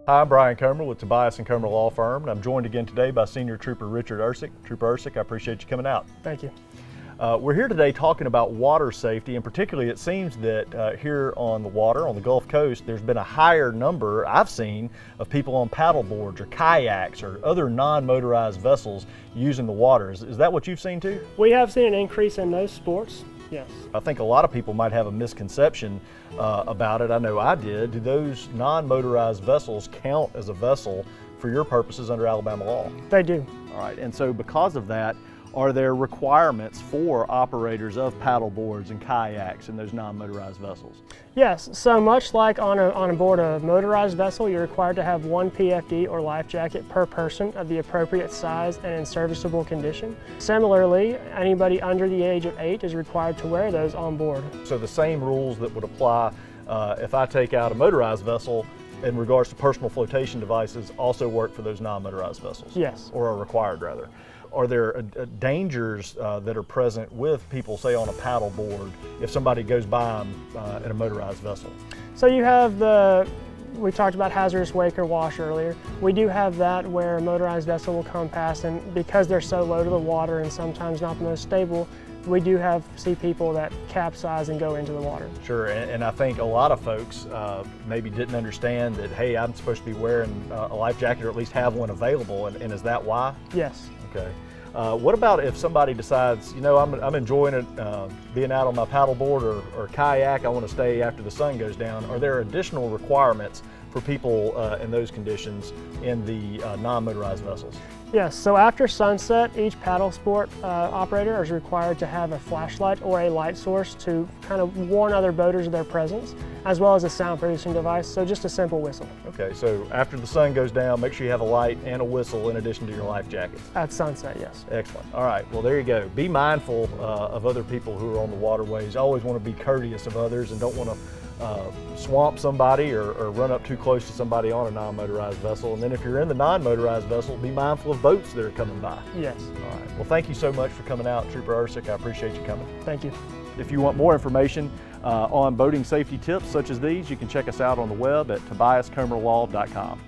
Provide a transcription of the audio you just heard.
Hi, I'm Brian Comer with Tobias and Comer Law Firm, and I'm joined again today by Senior Trooper Richard Ursick. Trooper Ursick, I appreciate you coming out. Thank you. We're here today talking about water safety, and particularly it seems that here on the water, on the Gulf Coast, there's been a higher number, I've seen, of people on paddleboards or kayaks or other non-motorized vessels using the water. Is that what you've seen too? We have seen an increase in those sports, yes. I think a lot of people might have a misconception about it. I know I did. Do those non-motorized vessels count as a vessel for your purposes under Alabama law? They do. All right, and so because of that, are there requirements for operators of paddle boards and kayaks in those non-motorized vessels? Yes, so much like on board a motorized vessel, you're required to have one PFD or life jacket per person of the appropriate size and in serviceable condition. Similarly, anybody under the age of 8 is required to wear those on board. So the same rules that would apply if I take out a motorized vessel in regards to personal flotation devices also work for those non-motorized vessels? Yes. Or are required rather. Are there dangers that are present with people, say on a paddle board, if somebody goes by them in a motorized vessel? So you have we talked about hazardous wake or wash earlier. We do have that where a motorized vessel will come past, and because they're so low to the water and sometimes not the most stable, we do see people that capsize and go into the water. Sure, and I think a lot of folks maybe didn't understand that, hey, I'm supposed to be wearing a life jacket or at least have one available, and is that why? Yes. Okay. What about if somebody decides, you know, I'm enjoying it, being out on my paddleboard or kayak, I want to stay after the sun goes down. Are there additional requirements for people in those conditions in the non-motorized vessels? Yes, so after sunset, each paddle sport operator is required to have a flashlight or a light source to kind of warn other boaters of their presence, as well as a sound producing device, so just a simple whistle. Okay, so after the sun goes down, make sure you have a light and a whistle in addition to your life jackets. At sunset, yes. Excellent. All right, well there you go. Be mindful of other people who are on the waterways. I always want to be courteous of others and don't want to swamp somebody or run up too close to somebody on a non-motorized vessel. And then if you're in the non-motorized vessel, be mindful of boats that are coming by. Yes. All right. Well, thank you so much for coming out, Trooper Ursick. I appreciate you coming. Thank you. If you want more information on boating safety tips such as these, you can check us out on the web at tobiascomerlaw.com.